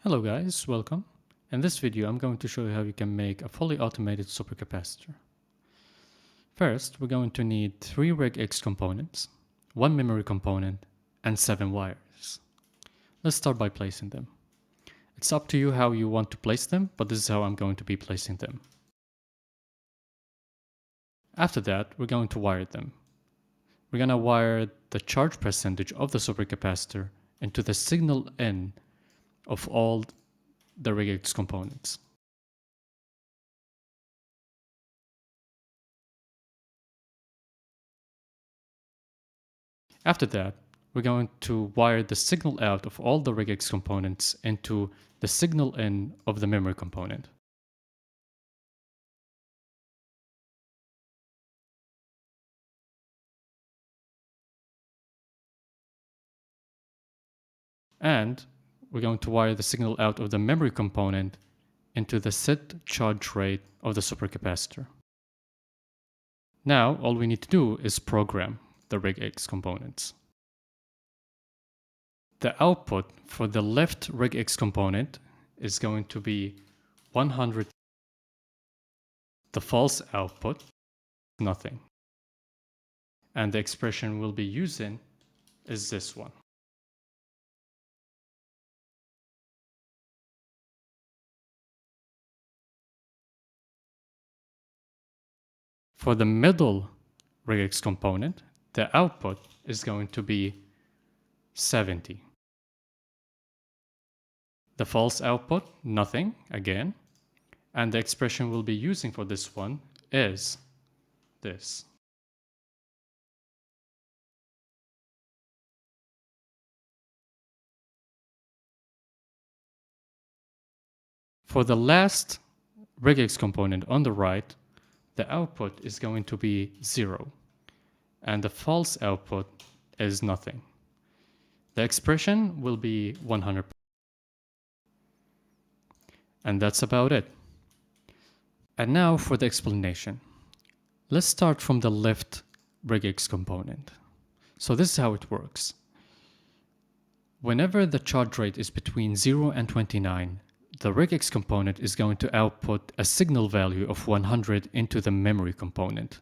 Hello guys, welcome. In this video I'm going to show you how you can make a fully automated supercapacitor. First, we're going to need 3 Regex components, 1 memory component, and 7 wires. Let's start by placing them. It's up to you how you want to place them, but this is how I'm going to be placing them. After that, we're going to wire them. We're going to wire the charge percentage of the supercapacitor into the signal in of all the Regex components. After that, we're going to wire the signal out of all the Regex components into the signal in of the memory component. And we're going to wire the signal out of the memory component into the set charge rate of the supercapacitor. Now, all we need to do is program the Regex components. The output for the left Regex component is going to be 100. The false output, nothing. And the expression we'll be using is this one. For the middle Regex component, the output is going to be 70. The false output, nothing, again. And the expression we'll be using for this one is this. For the last Regex component on the right, the output is going to be 0. And the false output is nothing. The expression will be 100%. And that's about it. And now for the explanation. Let's start from the left Regex component. So this is how it works. Whenever the charge rate is between 0 and 29, the Regex component is going to output a signal value of 100 into the memory component.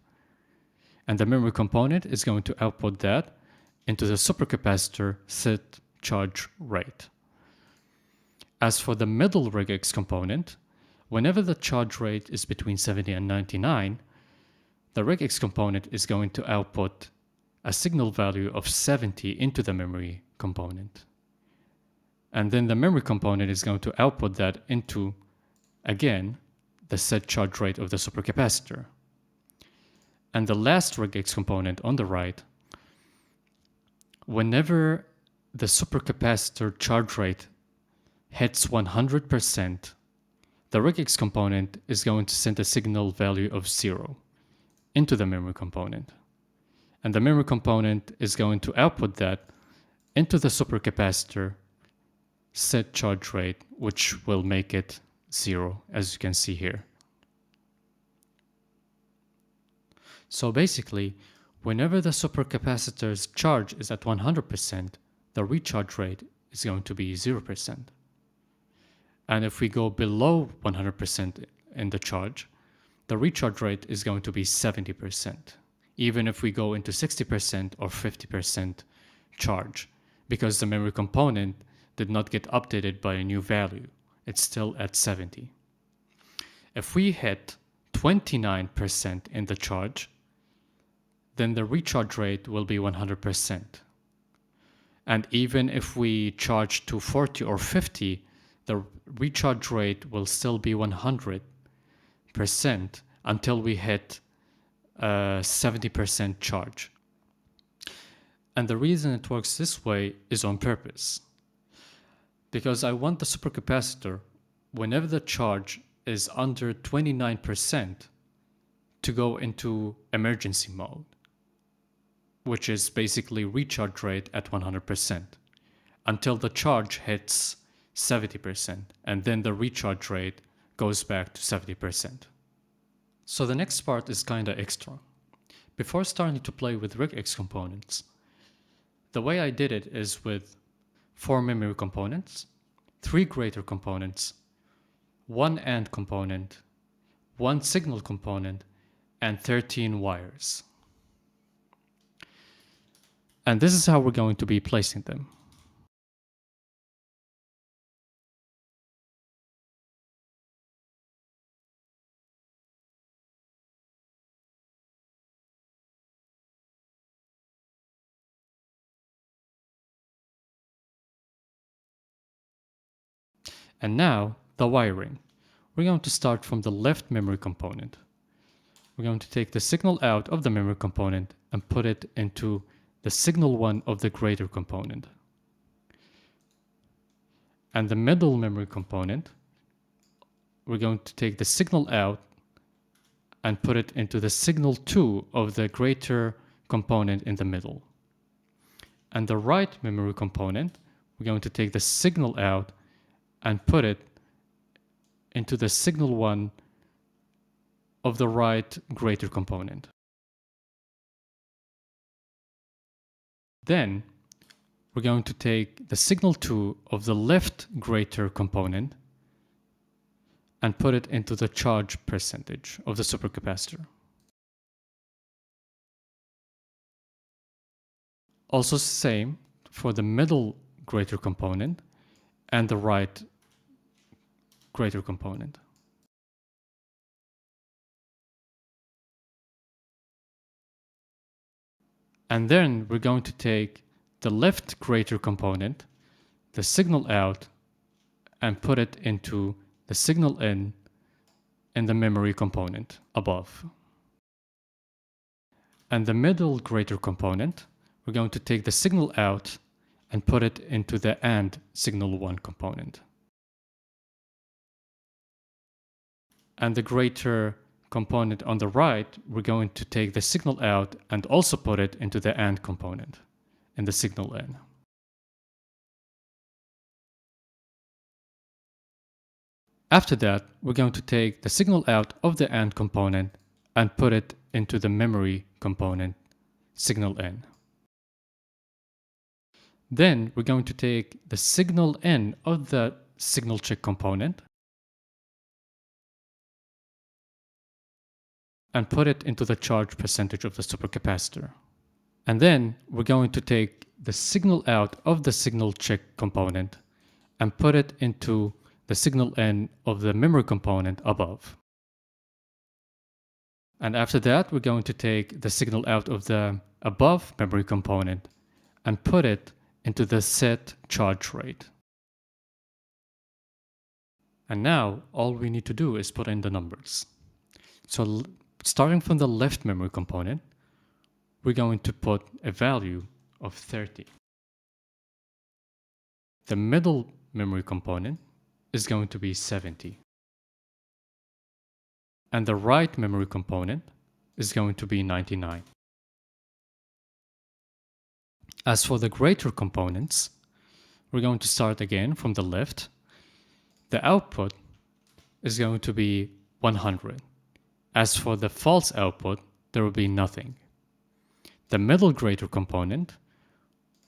And the memory component is going to output that into the supercapacitor set charge rate. As for the middle Regex component, whenever the charge rate is between 70 and 99, the Regex component is going to output a signal value of 70 into the memory component. And then the memory component is going to output that into, again, the set charge rate of the supercapacitor. And the last Regex component on the right, whenever the supercapacitor charge rate hits 100%, the Regex component is going to send a signal value of 0 into the memory component. And the memory component is going to output that into the supercapacitor set charge rate, which will make it 0, as you can see here. So basically, whenever the supercapacitor's charge is at 100%, the recharge rate is going to be 0%. And if we go below 100% in the charge, the recharge rate is going to be 70%, even if we go into 60% or 50% charge, because the memory component did not get updated by a new value. It's still at 70. If we hit 29% in the charge, then the recharge rate will be 100%. And even if we charge to 40 or 50, the recharge rate will still be 100% until we hit 70% charge. And the reason it works this way is on purpose. Because I want the supercapacitor, whenever the charge is under 29%, to go into emergency mode, which is basically recharge rate at 100%, until the charge hits 70%, and then the recharge rate goes back to 70%. So the next part is kinda extra. Before starting to play with Regex components, the way I did it is with 4 memory components, 3 greater components, 1 AND component, 1 signal component, and 13 wires. And this is how we're going to be placing them. And now, the wiring. We're going to start from the left memory component. We're going to take the signal out of the memory component and put it into the signal 1 of the greater component. And the middle memory component, we're going to take the signal out and put it into the signal 2 of the greater component in the middle. And the right memory component, we're going to take the signal out and put it into the signal 1 of the right greater component. Then we're going to take the signal 2 of the left greater component and put it into the charge percentage of the supercapacitor. Also same for the middle greater component and the right greater component. And then we're going to take the left greater component, the signal out, and put it into the signal in the memory component above. And the middle greater component, we're going to take the signal out and put it into the AND signal 1 component. And the greater component on the right, we're going to take the signal out and also put it into the AND component in the signal in. After that, we're going to take the signal out of the AND component and put it into the memory component signal in. Then we're going to take the signal in of the signal check component and put it into the charge percentage of the supercapacitor. And then we're going to take the signal out of the signal check component and put it into the signal in of the memory component above. And after that, we're going to take the signal out of the above memory component and put it into the set charge rate. And now all we need to do is put in the numbers. So starting from the left memory component, we're going to put a value of 30. The middle memory component is going to be 70. And the right memory component is going to be 99. As for the greater components, we're going to start again from the left. The output is going to be 100. As for the false output, there will be nothing. The middle greater component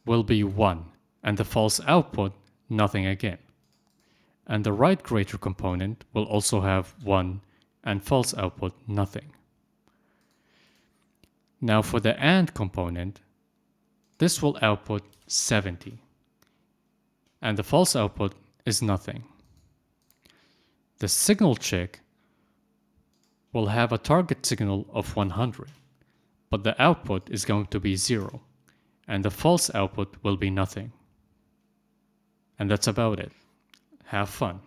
will be 1, and the false output, nothing again. And the right greater component will also have 1, and false output, nothing. Now for the AND component, this will output 70, and the false output is nothing. The signal check will have a target signal of 100, but the output is going to be 0, and the false output will be nothing. And that's about it. Have fun.